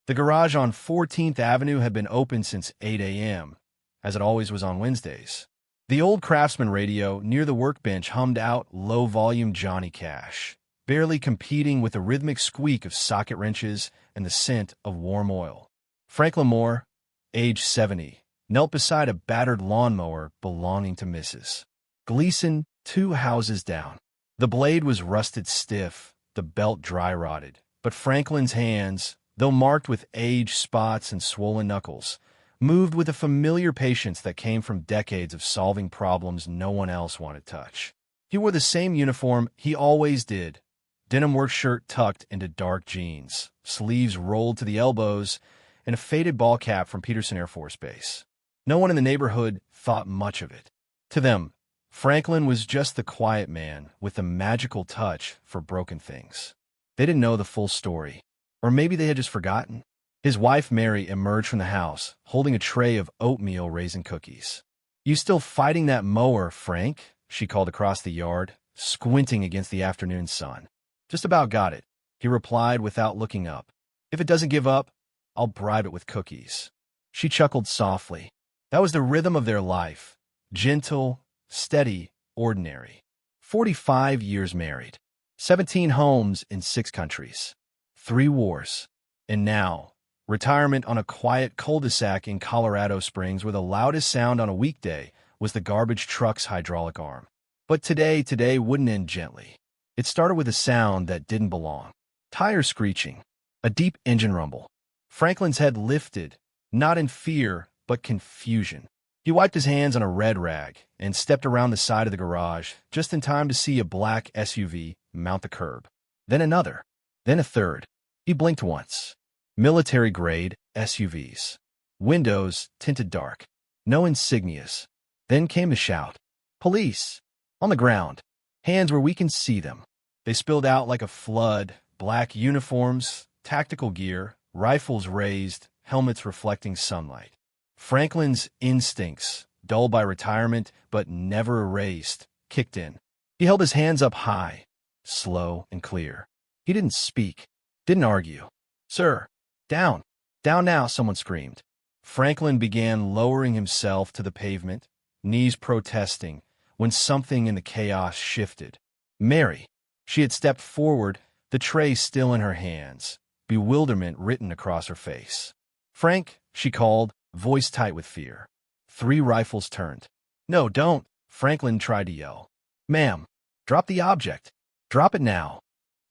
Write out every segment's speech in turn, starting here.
The garage on 14th Avenue had been open since 8 a.m., as it always was on Wednesdays. The old Craftsman radio near the workbench hummed out low-volume Johnny Cash, barely competing with the rhythmic squeak of socket wrenches and the scent of warm oil. Franklin Moore, age 70, knelt beside a battered lawnmower belonging to Mrs. Gleason, 2 houses down. The blade was rusted stiff, the belt dry-rotted, but Franklin's hands, though marked with age spots and swollen knuckles, moved with a familiar patience that came from decades of solving problems no one else wanted to touch. He wore the same uniform he always did, denim work shirt tucked into dark jeans, sleeves rolled to the elbows, and a faded ball cap from Peterson Air Force Base. No one in the neighborhood thought much of it. To them, Franklin was just the quiet man with a magical touch for broken things. They didn't know the full story, or maybe they had just forgotten. His wife Mary emerged from the house, holding a tray of oatmeal raisin cookies. "You still fighting that mower, Frank?" she called across the yard, squinting against the afternoon sun. "Just about got it," he replied without looking up. "If it doesn't give up, I'll bribe it with cookies." She chuckled softly. That was the rhythm of their life. Gentle, steady, ordinary. 45 years married. 17 homes in 6 countries. 3 wars. And now, retirement on a quiet cul-de-sac in Colorado Springs where the loudest sound on a weekday was the garbage truck's hydraulic arm. But today wouldn't end gently. It started with a sound that didn't belong. Tires screeching. A deep engine rumble. Franklin's head lifted, not in fear, but confusion. He wiped his hands on a red rag and stepped around the side of the garage just in time to see a black SUV mount the curb. Then another. Then a third. He blinked once. Military-grade SUVs. Windows tinted dark. No insignias. Then came the shout. "Police!" On the ground. Hands where we can see them. They spilled out like a flood. Black uniforms, tactical gear, rifles raised, helmets reflecting sunlight. Franklin's instincts, dulled by retirement but never erased, kicked in. He held his hands up high, slow and clear. He didn't speak, didn't argue. "Sir, down, down now," someone screamed. Franklin began lowering himself to the pavement, knees protesting, when something in the chaos shifted. Mary. She had stepped forward, the tray still in her hands, bewilderment written across her face. "Frank," she called, voice tight with fear. 3 rifles turned. "No, don't," Franklin tried to yell. "Ma'am, drop the object. Drop it now.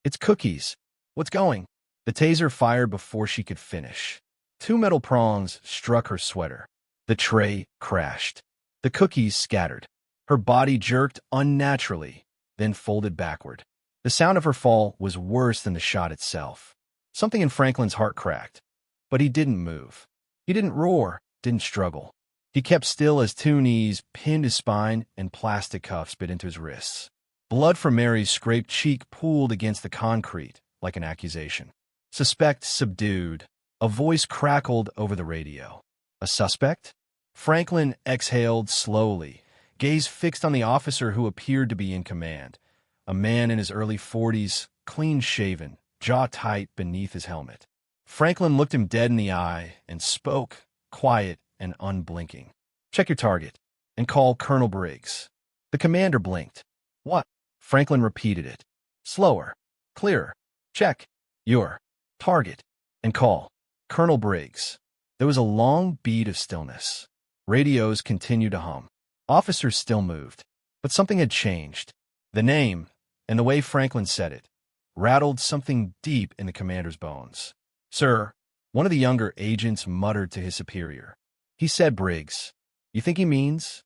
It's cookies. What's going?" The taser fired before she could finish. 2 metal prongs struck her sweater. The tray crashed. The cookies scattered. Her body jerked unnaturally, then folded backward. The sound of her fall was worse than the shot itself. Something in Franklin's heart cracked, but he didn't move. He didn't roar, didn't struggle. He kept still as 2 knees pinned his spine and plastic cuffs bit into his wrists. Blood from Mary's scraped cheek pooled against the concrete like an accusation. "Suspect subdued." A voice crackled over the radio. "A suspect?" Franklin exhaled slowly, gaze fixed on the officer who appeared to be in command. A man in his early 40s, clean-shaven, jaw tight beneath his helmet. Franklin looked him dead in the eye and spoke, quiet and unblinking. "Check your target and call Colonel Briggs." The commander blinked. "What?" Franklin repeated it. Slower, clearer. "Check your target and call Colonel Briggs." There was a long beat of stillness. Radios continued to hum. Officers still moved, but something had changed. The name, and the way Franklin said it, rattled something deep in the commander's bones. "Sir," one of the younger agents muttered to his superior. "He said Briggs. You think he means?"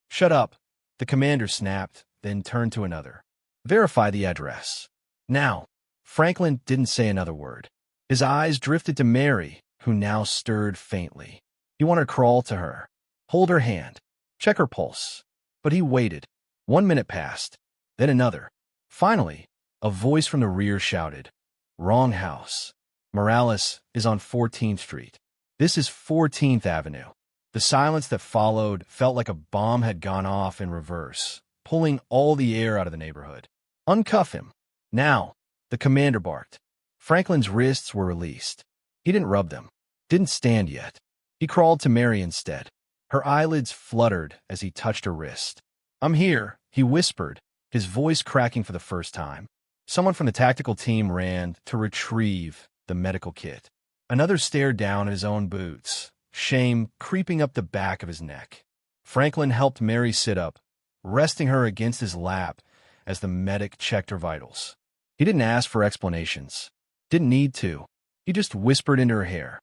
"Shut up," the commander snapped, then turned to another. "Verify the address. Now." Franklin didn't say another word. His eyes drifted to Mary, who now stirred faintly. He wanted to crawl to her, hold her hand, check her pulse. But he waited. 1 minute passed, then another. Finally, a voice from the rear shouted, "Wrong house. Morales is on 14th Street. This is 14th Avenue." The silence that followed felt like a bomb had gone off in reverse, pulling all the air out of the neighborhood. "Uncuff him. Now," the commander barked. Franklin's wrists were released. He didn't rub them. Didn't stand yet. He crawled to Mary instead. Her eyelids fluttered as he touched her wrist. "I'm here," he whispered, his voice cracking for the first time. Someone from the tactical team ran to retrieve the medical kit. Another stared down at his own boots, shame creeping up the back of his neck. Franklin helped Mary sit up, resting her against his lap as the medic checked her vitals. He didn't ask for explanations. Didn't need to. He just whispered into her hair,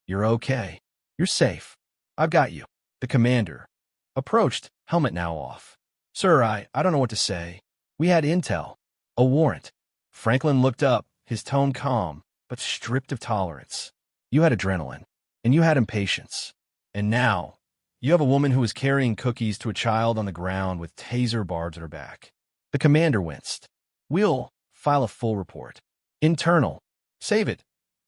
"You're okay. You're safe. I've got you." The commander approached, helmet now off. "Sir, I don't know what to say. We had intel. A warrant." Franklin looked up, his tone calm, but stripped of tolerance. "You had adrenaline, and you had impatience. And now, you have a woman who is carrying cookies to a child on the ground with taser barbs at her back." The commander winced. "We'll file a full report. Internal. Save it,"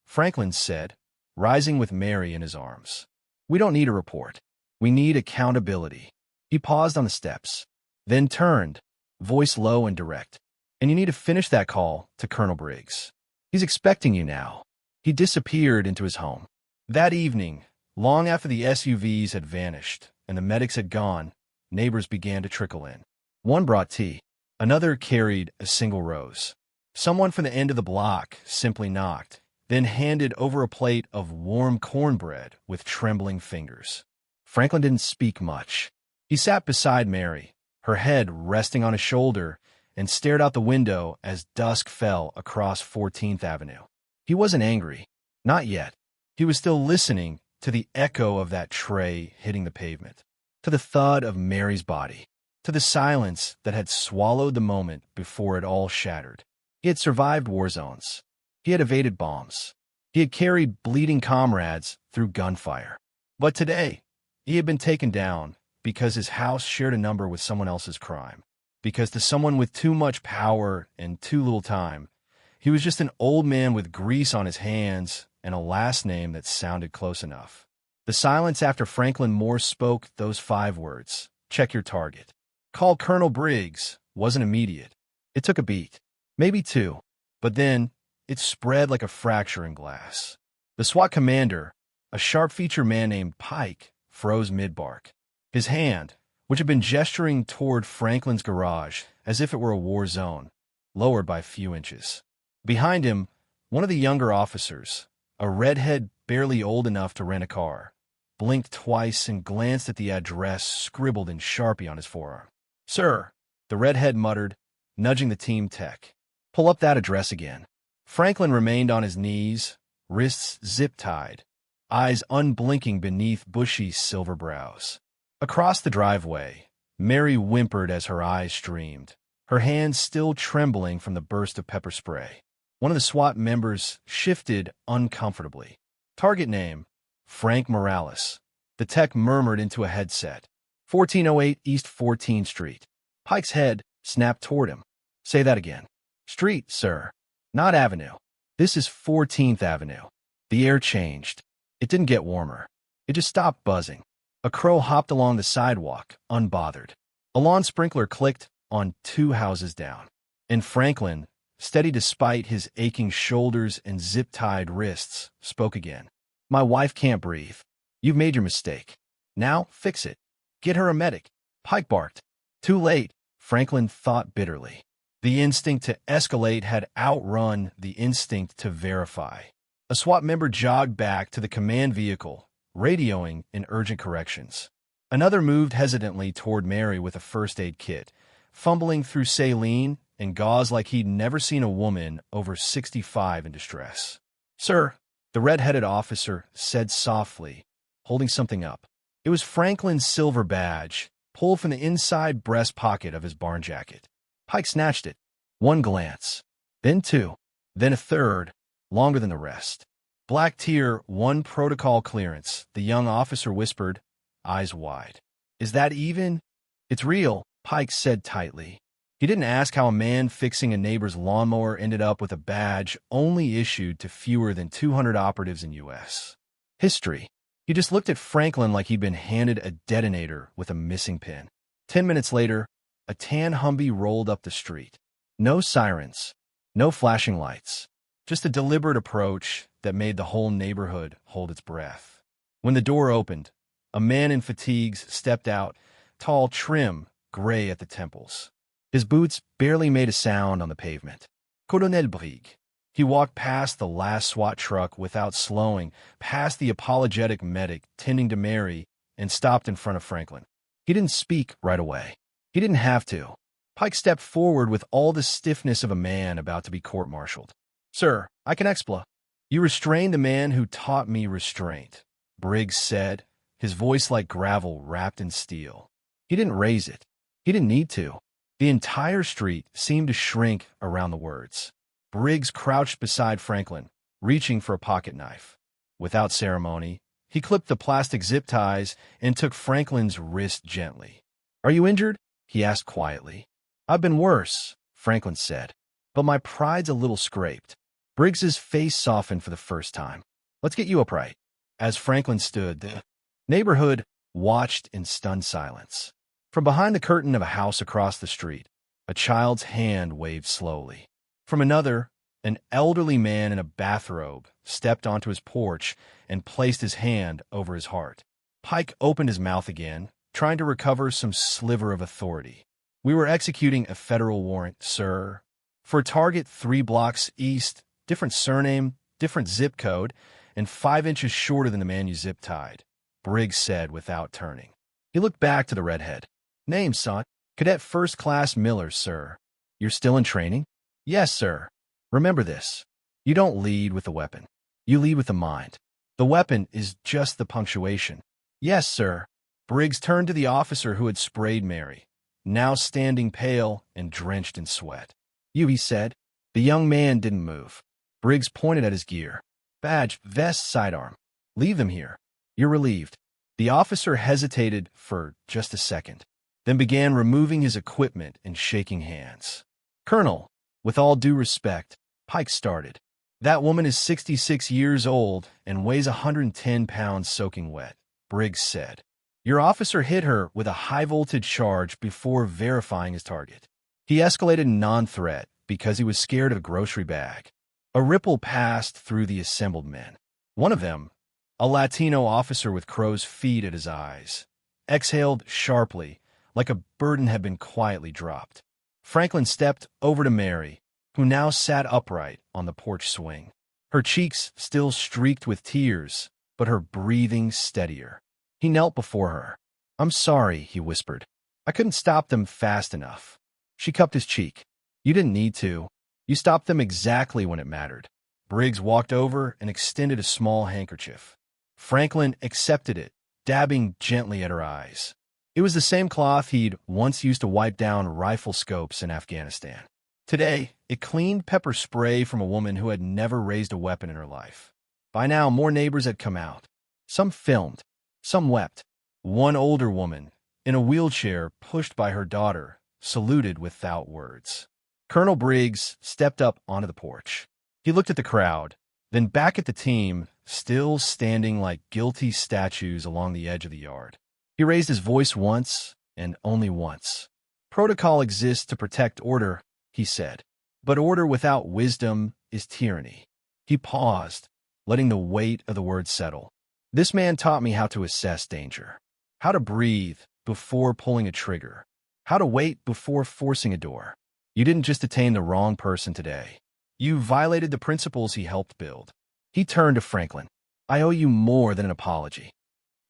Franklin said, rising with Mary in his arms. "We don't need a report. We need accountability." He paused on the steps, then turned, voice low and direct. "And you need to finish that call to Colonel Briggs. He's expecting you now." He disappeared into his home. That evening, long after the SUVs had vanished and the medics had gone, neighbors began to trickle in. One brought tea. Another carried a single rose. Someone from the end of the block simply knocked, then handed over a plate of warm cornbread with trembling fingers. Franklin didn't speak much. He sat beside Mary, her head resting on his shoulder, and stared out the window as dusk fell across 14th Avenue. He wasn't angry. Not yet. He was still listening to the echo of that tray hitting the pavement, to the thud of Mary's body, to the silence that had swallowed the moment before it all shattered. He had survived war zones. He had evaded bombs. He had carried bleeding comrades through gunfire. But today, he had been taken down because his house shared a number with someone else's crime. Because to someone with too much power and too little time, he was just an old man with grease on his hands and a last name that sounded close enough. The silence after Franklin Moore spoke those 5 words, "Check your target. Call Colonel Briggs," wasn't immediate. It took a beat, maybe 2, but then it spread like a fracture in glass. The SWAT commander, a sharp-featured man named Pike, froze mid-bark. His hand, which had been gesturing toward Franklin's garage as if it were a war zone, lowered by a few inches. Behind him, one of the younger officers, a redhead barely old enough to rent a car, blinked twice and glanced at the address scribbled in Sharpie on his forearm. "Sir," the redhead muttered, nudging the team tech. "Pull up that address again." Franklin remained on his knees, wrists zip-tied, eyes unblinking beneath bushy silver brows. Across the driveway, Mary whimpered as her eyes streamed, her hands still trembling from the burst of pepper spray. One of the SWAT members shifted uncomfortably. "Target name, Frank Morales." The tech murmured into a headset. 1408 East 14th Street. Pike's head snapped toward him. "Say that again." "Street, sir. Not avenue. This is 14th Avenue." The air changed. It didn't get warmer. It just stopped buzzing. A crow hopped along the sidewalk, unbothered. A lawn sprinkler clicked on 2 houses down. And Franklin, steady despite his aching shoulders and zip-tied wrists, spoke again. "My wife can't breathe. You've made your mistake. Now, fix it. Get her a medic." Pike barked. Too late, Franklin thought bitterly. The instinct to escalate had outrun the instinct to verify. A SWAT member jogged back to the command vehicle, radioing in urgent corrections. Another moved hesitantly toward Mary with a first aid kit, fumbling through saline and gauze like he'd never seen a woman over 65 in distress. "Sir," the red-headed officer said softly, holding something up. It was Franklin's silver badge, pulled from the inside breast pocket of his barn jacket. Pike snatched it. 1 glance, then 2, then a third, longer than the rest. "Black Tier 1 protocol clearance," the young officer whispered, eyes wide. "Is that even?" "It's real," Pike said tightly. He didn't ask how a man fixing a neighbor's lawnmower ended up with a badge only issued to fewer than 200 operatives in U.S. history. He just looked at Franklin like he'd been handed a detonator with a missing pin. 10 minutes later, a tan Humvee rolled up the street. No sirens, no flashing lights, just a deliberate approach that made the whole neighborhood hold its breath. When the door opened, a man in fatigues stepped out, tall, trim, gray at the temples. His boots barely made a sound on the pavement. Colonel Briggs. He walked past the last SWAT truck without slowing, past the apologetic medic tending to Mary, and stopped in front of Franklin. He didn't speak right away. He didn't have to. Pike stepped forward with all the stiffness of a man about to be court-martialed. "Sir, I can expla." "You restrained the man who taught me restraint," Briggs said, his voice like gravel wrapped in steel. He didn't raise it. He didn't need to. The entire street seemed to shrink around the words. Briggs crouched beside Franklin, reaching for a pocket knife. Without ceremony, he clipped the plastic zip ties and took Franklin's wrist gently. "Are you injured?" he asked quietly. "I've been worse," Franklin said, "but my pride's a little scraped." Briggs's face softened for the first time. "Let's get you upright." As Franklin stood, the neighborhood watched in stunned silence. From behind the curtain of a house across the street, a child's hand waved slowly. From another, an elderly man in a bathrobe stepped onto his porch and placed his hand over his heart. Pike opened his mouth again, trying to recover some sliver of authority. "We were executing a federal warrant, sir, for a target 3 blocks east, different surname, different zip code, and 5 inches shorter than the man you zip-tied," Briggs said without turning. He looked back to the redhead. "Name, son?" "Cadet First Class Miller, sir." "You're still in training?" "Yes, sir. Remember this. You don't lead with the weapon. You lead with the mind. The weapon is just the punctuation." "Yes, sir." Briggs turned to the officer who had sprayed Mary, now standing pale and drenched in sweat. "You," he said. The young man didn't move. Briggs pointed at his gear. "Badge, vest, sidearm. Leave them here." "You're relieved." The officer hesitated for just a second, then began removing his equipment and shaking hands. "Colonel, with all due respect," Pike started. "That woman is 66 years old and weighs 110 pounds soaking wet," Briggs said. "Your officer hit her with a high-voltage charge before verifying his target. He escalated non-threat because he was scared of a grocery bag." A ripple passed through the assembled men. One of them, a Latino officer with crow's feet at his eyes, exhaled sharply, like a burden had been quietly dropped. Franklin stepped over to Mary, who now sat upright on the porch swing. Her cheeks still streaked with tears, but her breathing steadier. He knelt before her. "I'm sorry," he whispered. "I couldn't stop them fast enough." She cupped his cheek. "You didn't need to. You stopped them exactly when it mattered." Briggs walked over and extended a small handkerchief. Franklin accepted it, dabbing gently at her eyes. It was the same cloth he'd once used to wipe down rifle scopes in Afghanistan. Today, it cleaned pepper spray from a woman who had never raised a weapon in her life. By now, more neighbors had come out. Some filmed. Some wept. One older woman, in a wheelchair pushed by her daughter, saluted without words. Colonel Briggs stepped up onto the porch. He looked at the crowd, then back at the team, still standing like guilty statues along the edge of the yard. He raised his voice once, and only once. "Protocol exists to protect order," he said. "But order without wisdom is tyranny." He paused, letting the weight of the words settle. "This man taught me how to assess danger, how to breathe before pulling a trigger, how to wait before forcing a door. You didn't just detain the wrong person today. You violated the principles he helped build." He turned to Franklin. "I owe you more than an apology."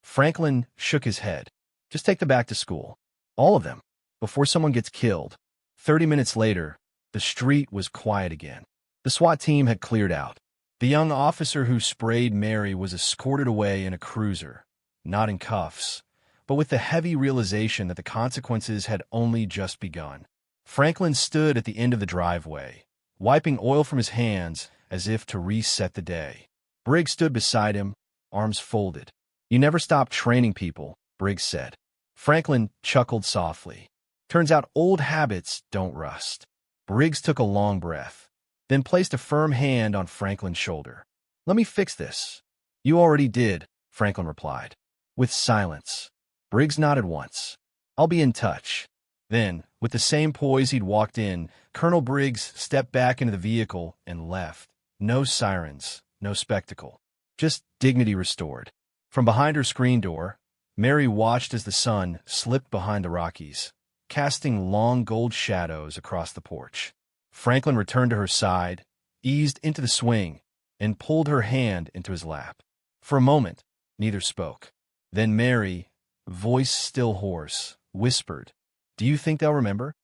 Franklin shook his head. "Just take them back to school. All of them. Before someone gets killed." 30 minutes later, the street was quiet again. The SWAT team had cleared out. The young officer who sprayed Mary was escorted away in a cruiser, not in cuffs, but with the heavy realization that the consequences had only just begun. Franklin stood at the end of the driveway, wiping oil from his hands as if to reset the day. Briggs stood beside him, arms folded. "You never stop training people," Briggs said. Franklin chuckled softly. "Turns out old habits don't rust." Briggs took a long breath, then placed a firm hand on Franklin's shoulder. "Let me fix this." "You already did," Franklin replied, with silence. Briggs nodded once. "I'll be in touch." Then, with the same poise he'd walked in, Colonel Briggs stepped back into the vehicle and left. No sirens, no spectacle. Just dignity restored. From behind her screen door, Mary watched as the sun slipped behind the Rockies, casting long gold shadows across the porch. Franklin returned to her side, eased into the swing, and pulled her hand into his lap. For a moment, neither spoke. Then Mary, voice still hoarse, whispered, "Do you think they'll remember?"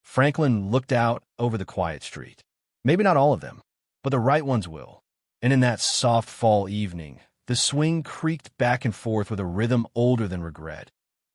Franklin looked out over the quiet street. Maybe not all of them, but the right ones will. And in that soft fall evening, the swing creaked back and forth with a rhythm older than regret,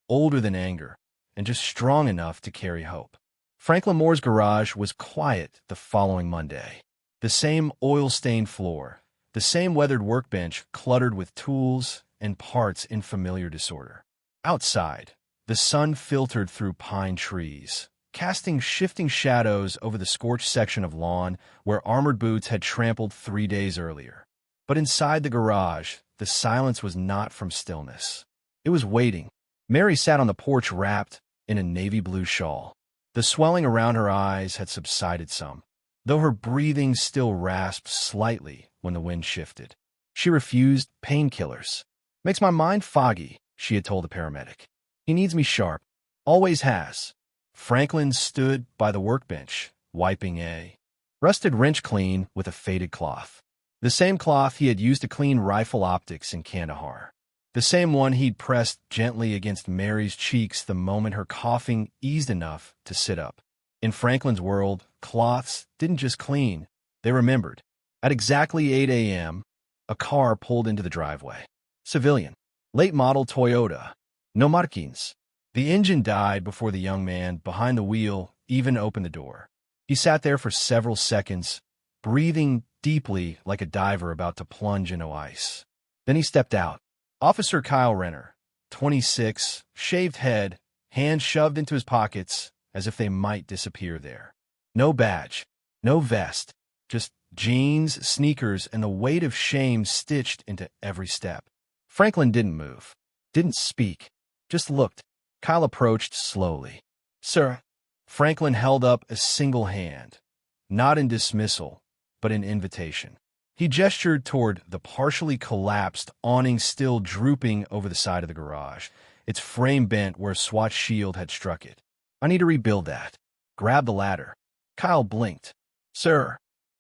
older than anger, and just strong enough to carry hope. Franklin Moore's garage was quiet the following Monday. The same oil-stained floor, the same weathered workbench cluttered with tools and parts in familiar disorder. Outside, the sun filtered through pine trees, casting shifting shadows over the scorched section of lawn where armored boots had trampled 3 days earlier. But inside the garage, the silence was not from stillness. It was waiting. Mary sat on the porch wrapped in a navy blue shawl. The swelling around her eyes had subsided some, though her breathing still rasped slightly when the wind shifted. She refused painkillers. "Makes my mind foggy," she had told the paramedic. "He needs me sharp. Always has." Franklin stood by the workbench, wiping a rusted wrench clean with a faded cloth. The same cloth he had used to clean rifle optics in Kandahar. The same one he'd pressed gently against Mary's cheeks the moment her coughing eased enough to sit up. In Franklin's world, cloths didn't just clean, they remembered. At exactly 8 a.m., a car pulled into the driveway. Civilian. Late model Toyota. No markings. The engine died before the young man behind the wheel even opened the door. He sat there for several seconds, breathing deeply like a diver about to plunge into ice. Then he stepped out. Officer Kyle Renner, 26, shaved head, hands shoved into his pockets as if they might disappear there. No badge, no vest, just jeans, sneakers, and the weight of shame stitched into every step. Franklin didn't move, didn't speak, just looked. Kyle approached slowly. "Sir." Franklin held up a single hand, not in dismissal, but in invitation. He gestured toward the partially collapsed awning still drooping over the side of the garage, its frame bent where a SWAT shield had struck it. "I need to rebuild that." "Grab the ladder." Kyle blinked. "Sir."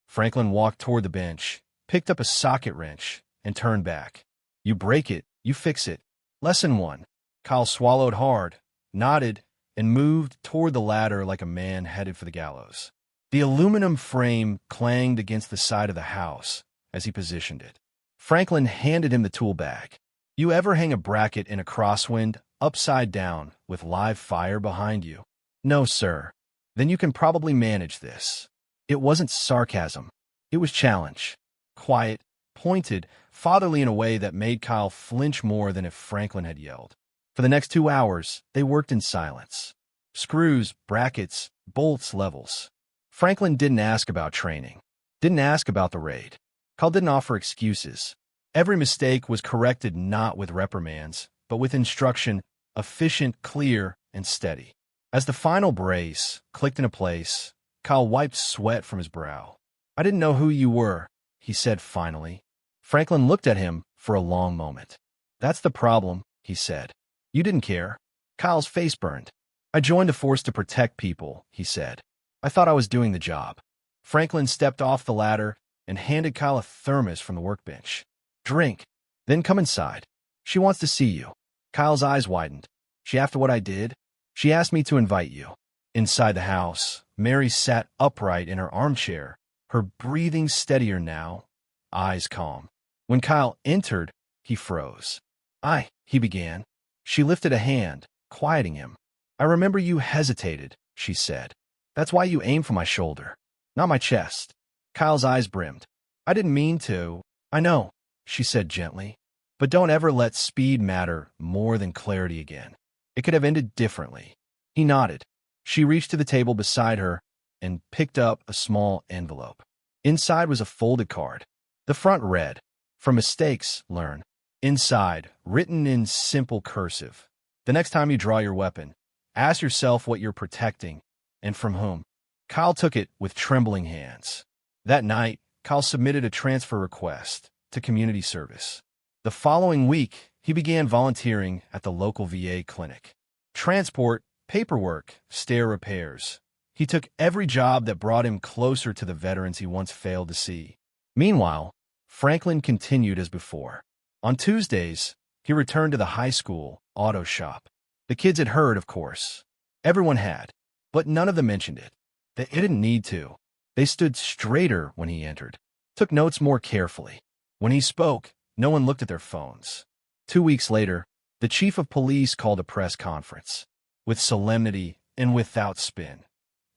Franklin walked toward the bench, picked up a socket wrench, and turned back. "You break it, you fix it. Lesson 1. Kyle swallowed hard, nodded, and moved toward the ladder like a man headed for the gallows. The aluminum frame clanged against the side of the house as he positioned it. Franklin handed him the tool bag. "You ever hang a bracket in a crosswind, upside down, with live fire behind you?" "No, sir." "Then you can probably manage this." It wasn't sarcasm. It was challenge. Quiet, pointed, fatherly in a way that made Kyle flinch more than if Franklin had yelled. For the next 2 hours, they worked in silence. Screws, brackets, bolts, levels. Franklin didn't ask about training. Didn't ask about the raid. Kyle didn't offer excuses. Every mistake was corrected not with reprimands, but with instruction, efficient, clear, and steady. As the final brace clicked into place, Kyle wiped sweat from his brow. "I didn't know who you were," he said finally. Franklin looked at him for a long moment. "That's the problem," he said. "You didn't care." Kyle's face burned. "I joined the force to protect people," he said. "I thought I was doing the job." Franklin stepped off the ladder and handed Kyle a thermos from the workbench. "Drink, then come inside. She wants to see you." Kyle's eyes widened. "She after what I did?" "She asked me to invite you." Inside the house, Mary sat upright in her armchair, her breathing steadier now, eyes calm. When Kyle entered, he froze. He began. She lifted a hand, quieting him. "I remember you hesitated," she said. "That's why you aimed for my shoulder, not my chest." Kyle's eyes brimmed. "I didn't mean to." "I know," she said gently. "But don't ever let speed matter more than clarity again. It could have ended differently." He nodded. She reached to the table beside her and picked up a small envelope. Inside was a folded card. The front read, "For mistakes, learn." Inside, written in simple cursive, "The next time you draw your weapon, ask yourself what you're protecting and from whom." Kyle took it with trembling hands. That night, Kyle submitted a transfer request to community service. The following week, he began volunteering at the local VA clinic. Transport, paperwork, stair repairs. He took every job that brought him closer to the veterans he once failed to see. Meanwhile, Franklin continued as before. On Tuesdays, he returned to the high school auto shop. The kids had heard, of course. Everyone had, but none of them mentioned it. They didn't need to. They stood straighter when he entered, took notes more carefully. When he spoke, no one looked at their phones. 2 weeks later, the chief of police called a press conference. With solemnity and without spin,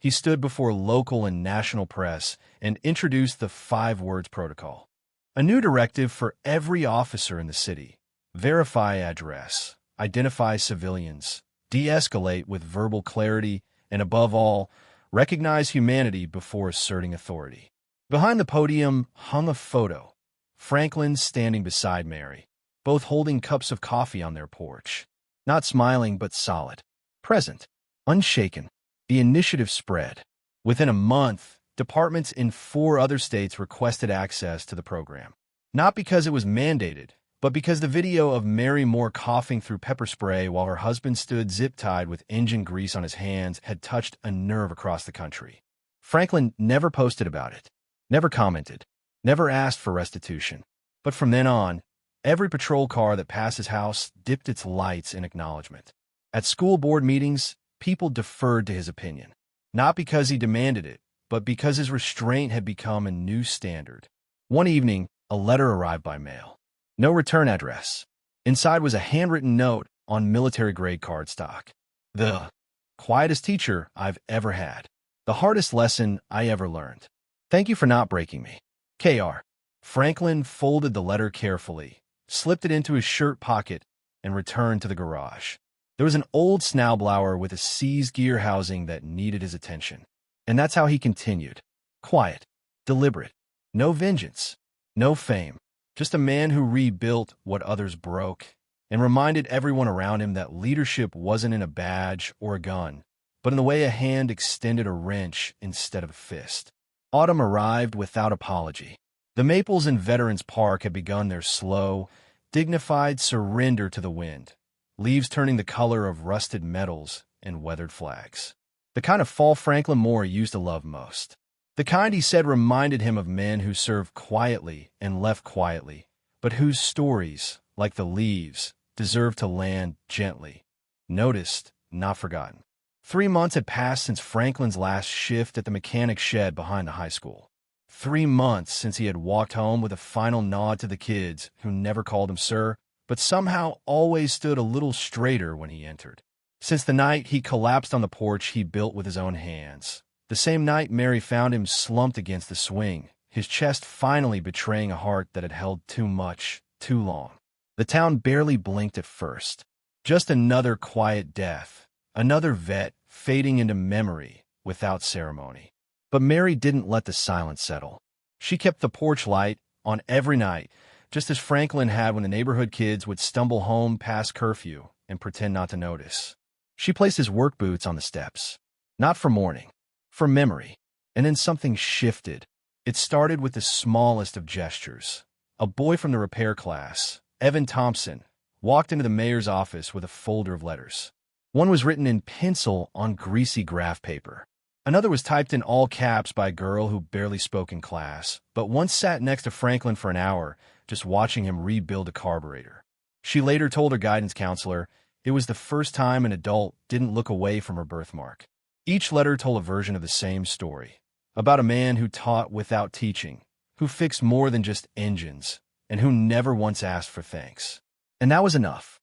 he stood before local and national press and introduced the 5 words protocol. A new directive for every officer in the city. Verify address, identify civilians, de-escalate with verbal clarity, and above all, recognize humanity before asserting authority. Behind the podium hung a photo. Franklin standing beside Mary, both holding cups of coffee on their porch. Not smiling, but solid. Present. Unshaken. The initiative spread. Within a month, departments in 4 other states requested access to the program. Not because it was mandated, but because the video of Mary Moore coughing through pepper spray while her husband stood zip-tied with engine grease on his hands had touched a nerve across the country. Franklin never posted about it, never commented, never asked for restitution. But from then on, every patrol car that passed his house dipped its lights in acknowledgement. At school board meetings, people deferred to his opinion, not because he demanded it, but because his restraint had become a new standard. One evening, a letter arrived by mail. No return address. Inside was a handwritten note on military-grade cardstock. The quietest teacher I've ever had. The hardest lesson I ever learned. Thank you for not breaking me. K.R. Franklin folded the letter carefully, slipped it into his shirt pocket, and returned to the garage. There was an old snowblower with a seized gear housing that needed his attention. And that's how he continued. Quiet. Deliberate. No vengeance. No fame. Just a man who rebuilt what others broke and reminded everyone around him that leadership wasn't in a badge or a gun, but in the way a hand extended a wrench instead of a fist. Autumn arrived without apology. The maples in Veterans Park had begun their slow, dignified surrender to the wind, leaves turning the color of rusted metals and weathered flags. The kind of fall Franklin Moore used to love most. The kind, he said, reminded him of men who served quietly and left quietly, but whose stories, like the leaves, deserved to land gently, noticed, not forgotten. 3 months had passed since Franklin's last shift at the mechanic shed behind the high school. 3 months since he had walked home with a final nod to the kids, who never called him sir, but somehow always stood a little straighter when he entered. Since the night he collapsed on the porch he built with his own hands. The same night Mary found him slumped against the swing, his chest finally betraying a heart that had held too much, too long. The town barely blinked at first. Just another quiet death, another vet fading into memory without ceremony. But Mary didn't let the silence settle. She kept the porch light on every night, just as Franklin had when the neighborhood kids would stumble home past curfew and pretend not to notice. She placed his work boots on the steps, not for mourning, for memory. And then something shifted. It started with the smallest of gestures. A boy from the repair class, Evan Thompson, walked into the mayor's office with a folder of letters. One was written in pencil on greasy graph paper. Another was typed in all caps by a girl who barely spoke in class, but once sat next to Franklin for an hour, just watching him rebuild a carburetor. She later told her guidance counselor it was the first time an adult didn't look away from her birthmark. Each letter told a version of the same story, about a man who taught without teaching, who fixed more than just engines, and who never once asked for thanks. And that was enough.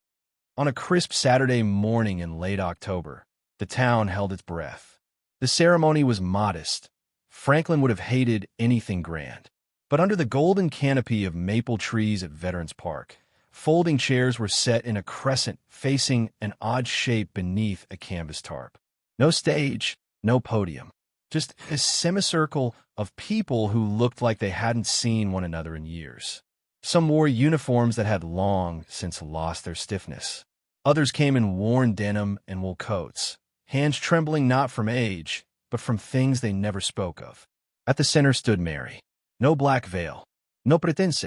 On a crisp Saturday morning in late October, the town held its breath. The ceremony was modest. Franklin would have hated anything grand. But under the golden canopy of maple trees at Veterans Park, folding chairs were set in a crescent facing an odd shape beneath a canvas tarp. No stage, no podium, just a semicircle of people who looked like they hadn't seen one another in years. Some wore uniforms that had long since lost their stiffness. Others came in worn denim and wool coats, hands trembling not from age, but from things they never spoke of. At the center stood Mary, No black veil. No pretense.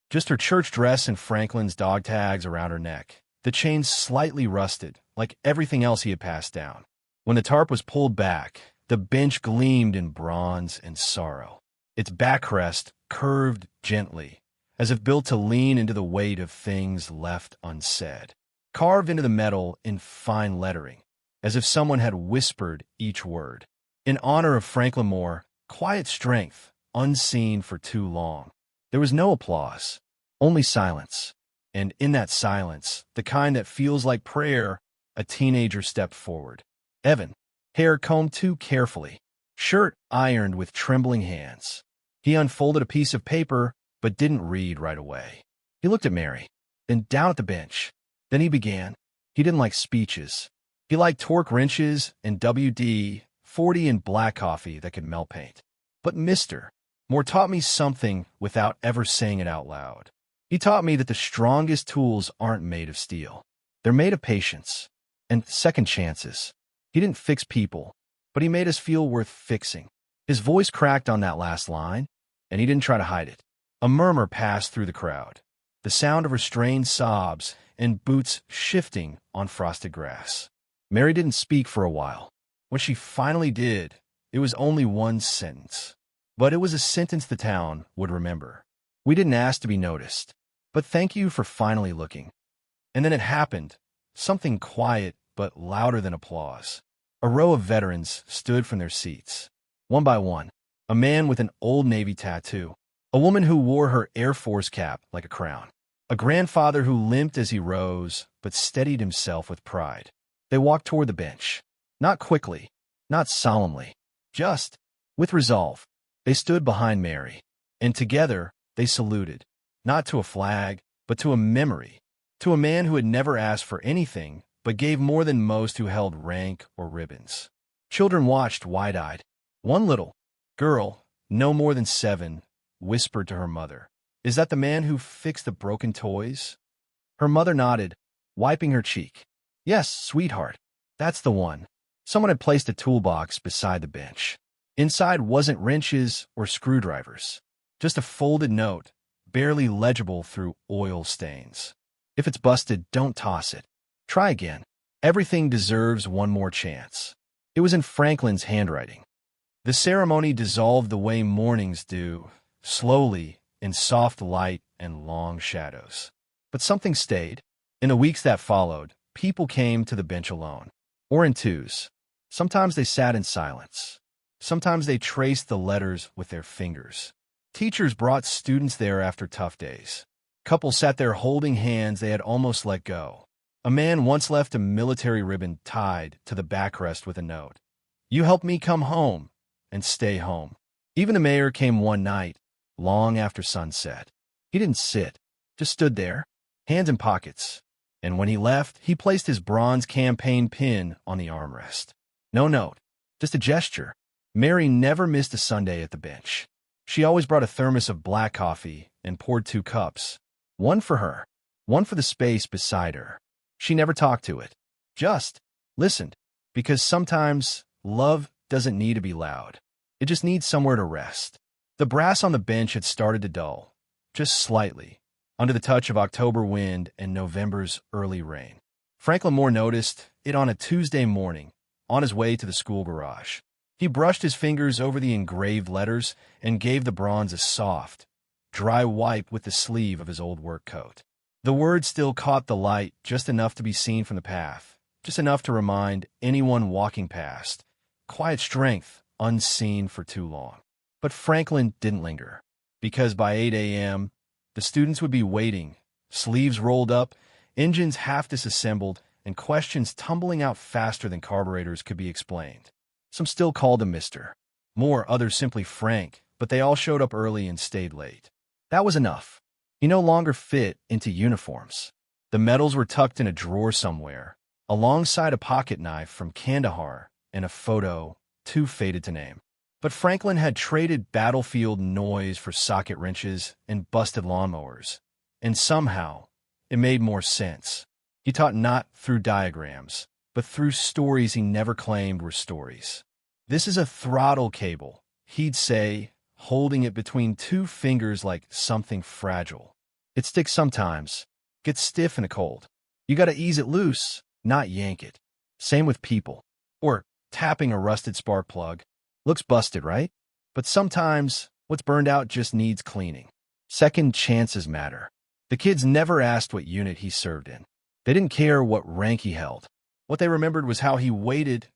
Just her church dress and Franklin's dog tags around her neck. The chains slightly rusted, like everything else he had passed down. When the tarp was pulled back, the bench gleamed in bronze and sorrow. Its backrest curved gently, as if built to lean into the weight of things left unsaid. Carved into the metal in fine lettering, as if someone had whispered each word. In honor of Franklin Moore, quiet strength, unseen for too long. There was no applause, only silence. And in that silence, the kind that feels like prayer, a teenager stepped forward. Evan, hair combed too carefully, shirt ironed with trembling hands. He unfolded a piece of paper, but didn't read right away. He looked at Mary, then down at the bench. Then he began. He didn't like speeches. He liked torque wrenches and WD-40 and black coffee that could melt paint. But Mr. Moore taught me something without ever saying it out loud. He taught me that the strongest tools aren't made of steel. They're made of patience and second chances. He didn't fix people, but he made us feel worth fixing. His voice cracked on that last line, and he didn't try to hide it. A murmur passed through the crowd, the sound of restrained sobs and boots shifting on frosted grass. Mary didn't speak for a while. When she finally did, it was only one sentence. But it was a sentence the town would remember. We didn't ask to be noticed, but thank you for finally looking. And then it happened, something quiet but louder than applause. A row of veterans stood from their seats. One by one, a man with an Old Navy tattoo, a woman who wore her Air Force cap like a crown, a grandfather who limped as he rose but steadied himself with pride. They walked toward the bench, not quickly, not solemnly, just with resolve. They stood behind Mary, and together they saluted, not to a flag, but to a memory, to a man who had never asked for anything but gave more than most who held rank or ribbons. Children watched wide-eyed. One little girl, no more than 7, whispered to her mother, "Is that the man who fixed the broken toys?" Her mother nodded, wiping her cheek. "Yes, sweetheart, that's the one." Someone had placed a toolbox beside the bench. Inside wasn't wrenches or screwdrivers, just a folded note, barely legible through oil stains. "If it's busted, don't toss it. Try again. Everything deserves one more chance." It was in Franklin's handwriting. The ceremony dissolved the way mornings do, slowly, in soft light and long shadows. But something stayed. In the weeks that followed, people came to the bench alone, or in twos. Sometimes they sat in silence. Sometimes they traced the letters with their fingers. Teachers brought students there after tough days. Couples sat there holding hands they had almost let go. A man once left a military ribbon tied to the backrest with a note. "You helped me come home and stay home." Even the mayor came one night, long after sunset. He didn't sit, just stood there, hands in pockets. And when he left, he placed his bronze campaign pin on the armrest. No note, just a gesture. Mary never missed a Sunday at the bench. She always brought a thermos of black coffee and poured 2 cups. One for her, one for the space beside her. She never talked to it, just listened, because sometimes love doesn't need to be loud. It just needs somewhere to rest. The brass on the bench had started to dull, just slightly, under the touch of October wind and November's early rain. Franklin Moore noticed it on a Tuesday morning, on his way to the school garage. He brushed his fingers over the engraved letters and gave the bronze a soft, dry wipe with the sleeve of his old work coat. The words still caught the light just enough to be seen from the path, just enough to remind anyone walking past. Quiet strength, unseen for too long. But Franklin didn't linger, because by 8 a.m., the students would be waiting, sleeves rolled up, engines half disassembled, and questions tumbling out faster than carburetors could be explained. Some still called him Mr. Moore, others simply Frank, but they all showed up early and stayed late. That was enough. He no longer fit into uniforms. The medals were tucked in a drawer somewhere, alongside a pocket knife from Kandahar and a photo too faded to name. But Franklin had traded battlefield noise for socket wrenches and busted lawnmowers, and somehow it made more sense. He taught not through diagrams, but through stories he never claimed were stories. "This is a throttle cable," he'd say, holding it between two fingers like something fragile. It sticks sometimes, gets stiff in the cold. You gotta ease it loose, not yank it. Same with people. Or tapping a rusted spark plug. Looks busted, right? But sometimes what's burned out just needs cleaning. Second chances matter. The kids never asked what unit he served in. They didn't care what rank he held. What they remembered was how he waited,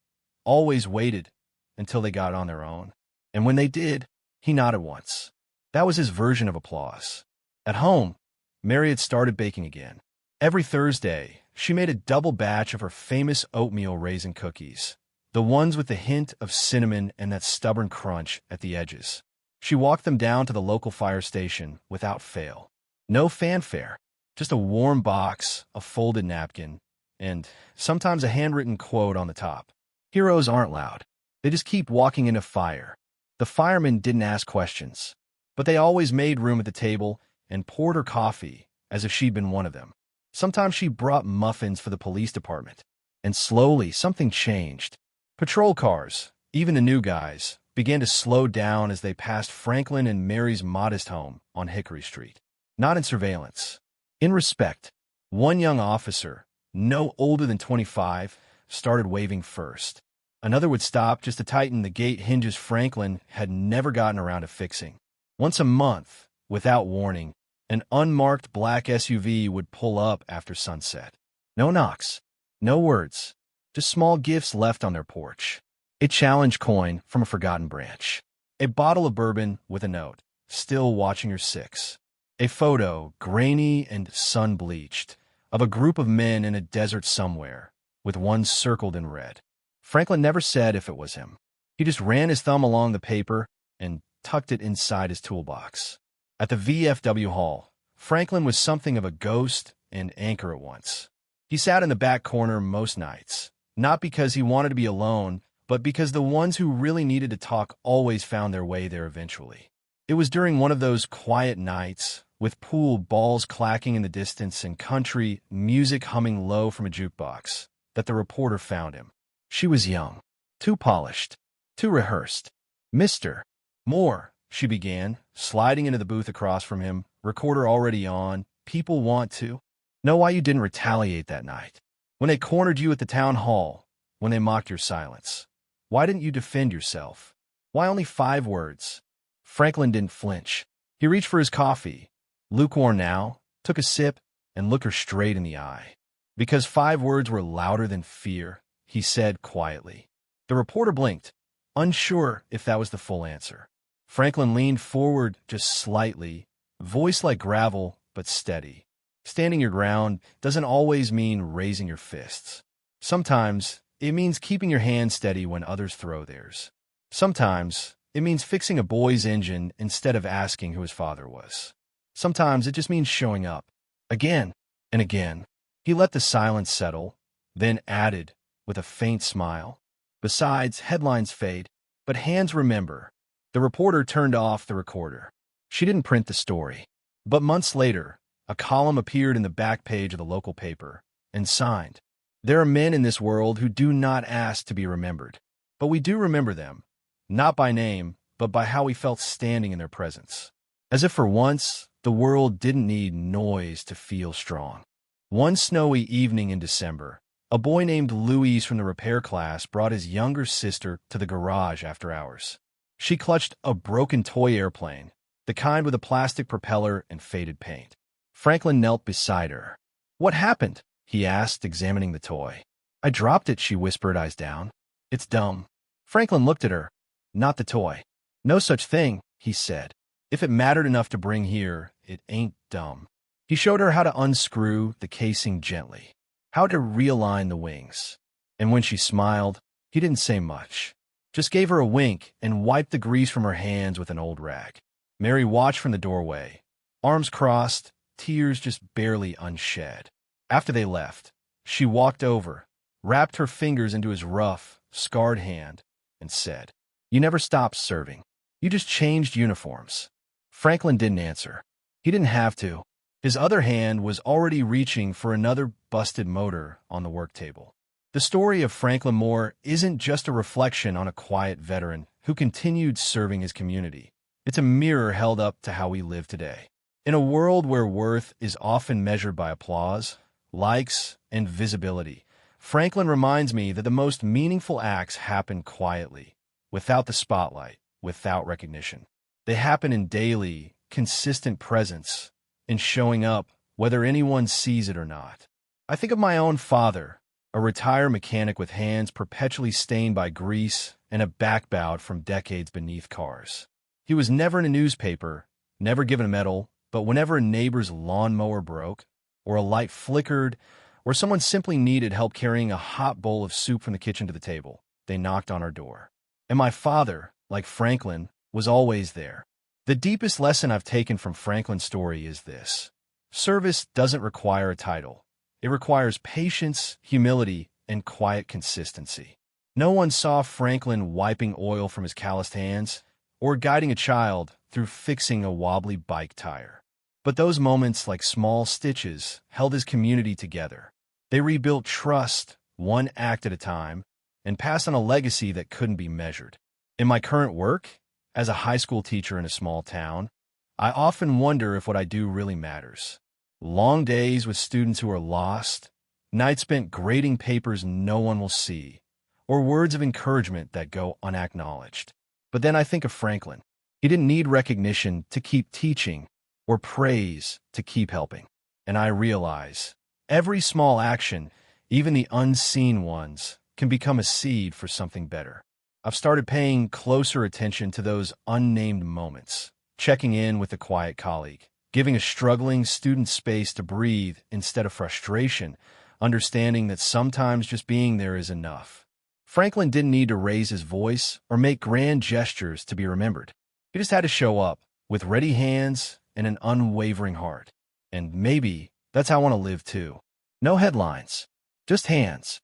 always waited, until they got on their own. And when they did, he nodded once. That was his version of applause. At home, Mary had started baking again. Every Thursday, she made a double batch of her famous oatmeal raisin cookies, the ones with the hint of cinnamon and that stubborn crunch at the edges. She walked them down to the local fire station without fail. No fanfare, just a warm box, a folded napkin, and sometimes a handwritten quote on the top. Heroes aren't loud. They just keep walking into fire. The firemen didn't ask questions, but they always made room at the table and poured her coffee as if she'd been one of them. Sometimes she brought muffins for the police department. And slowly, something changed. Patrol cars, even the new guys, began to slow down as they passed Franklin and Mary's modest home on Hickory Street. Not in surveillance. In respect. One young officer, no older than 25, started waving first. Another would stop just to tighten the gate hinges Franklin had never gotten around to fixing. Once a month, without warning, an unmarked black SUV would pull up after sunset. No knocks, no words, just small gifts left on their porch. A challenge coin from a forgotten branch. A bottle of bourbon with a note, still watching your six. A photo, grainy and sun-bleached, of a group of men in a desert somewhere, with one circled in red. Franklin never said if it was him. He just ran his thumb along the paper and tucked it inside his toolbox. At the VFW hall, Franklin was something of a ghost and anchor at once. He sat in the back corner most nights, not because he wanted to be alone, but because the ones who really needed to talk always found their way there eventually. It was during one of those quiet nights, with pool balls clacking in the distance and country music humming low from a jukebox, that the reporter found him. She was young, too polished, too rehearsed. "Mr. Moore," she began, sliding into the booth across from him, recorder already on. "People want to know why you didn't retaliate that night. When they cornered you at the town hall, when they mocked your silence. Why didn't you defend yourself? Why only 5 words? Franklin didn't flinch. He reached for his coffee, lukewarm now, took a sip, and looked her straight in the eye. "Because 5 words were louder than fear," he said quietly. The reporter blinked, unsure if that was the full answer. Franklin leaned forward just slightly, voice like gravel, but steady. Standing your ground doesn't always mean raising your fists. Sometimes it means keeping your hand steady when others throw theirs. Sometimes it means fixing a boy's engine instead of asking who his father was. Sometimes it just means showing up. Again and again. He let the silence settle, then added, with a faint smile, "Besides, headlines fade, but hands remember." The reporter turned off the recorder. She didn't print the story. But months later, a column appeared in the back page of the local paper, and signed, "There are men in this world who do not ask to be remembered. But we do remember them, not by name, but by how we felt standing in their presence." As if for once, the world didn't need noise to feel strong. One snowy evening in December, a boy named Louise from the repair class brought his younger sister to the garage after hours. She clutched a broken toy airplane, the kind with a plastic propeller and faded paint. Franklin knelt beside her. "What happened?" he asked, examining the toy. "I dropped it," she whispered, eyes down. "It's dumb." Franklin looked at her. "Not the toy." "No such thing," he said. "If it mattered enough to bring here, it ain't dumb." He showed her how to unscrew the casing gently, how to realign the wings. And when she smiled, he didn't say much, just gave her a wink and wiped the grease from her hands with an old rag. Mary watched from the doorway, arms crossed, tears just barely unshed. After they left, she walked over, wrapped her fingers into his rough, scarred hand, and said, "You never stopped serving. You just changed uniforms." Franklin didn't answer. He didn't have to. His other hand was already reaching for another busted motor on the work table. The story of Franklin Moore isn't just a reflection on a quiet veteran who continued serving his community. It's a mirror held up to how we live today. In a world where worth is often measured by applause, likes, and visibility, Franklin reminds me that the most meaningful acts happen quietly, without the spotlight, without recognition. They happen in daily, consistent presence, in showing up, whether anyone sees it or not. I think of my own father, a retired mechanic with hands perpetually stained by grease and a back bowed from decades beneath cars. He was never in a newspaper, never given a medal, but whenever a neighbor's lawnmower broke, or a light flickered, or someone simply needed help carrying a hot bowl of soup from the kitchen to the table, they knocked on our door. And my father, like Franklin, was always there. The deepest lesson I've taken from Franklin's story is this: service doesn't require a title. It requires patience, humility, and quiet consistency. No one saw Franklin wiping oil from his calloused hands or guiding a child through fixing a wobbly bike tire. But those moments, like small stitches, held his community together. They rebuilt trust, one act at a time, and passed on a legacy that couldn't be measured. In my current work, as a high school teacher in a small town, I often wonder if what I do really matters. Long days with students who are lost, nights spent grading papers no one will see, or words of encouragement that go unacknowledged. But then I think of Franklin. He didn't need recognition to keep teaching or praise to keep helping. And I realize every small action, even the unseen ones, can become a seed for something better. I've started paying closer attention to those unnamed moments, checking in with a quiet colleague, giving a struggling student space to breathe instead of frustration, understanding that sometimes just being there is enough. Franklin didn't need to raise his voice or make grand gestures to be remembered. He just had to show up with ready hands and an unwavering heart. And maybe that's how I want to live too. No headlines, just hands,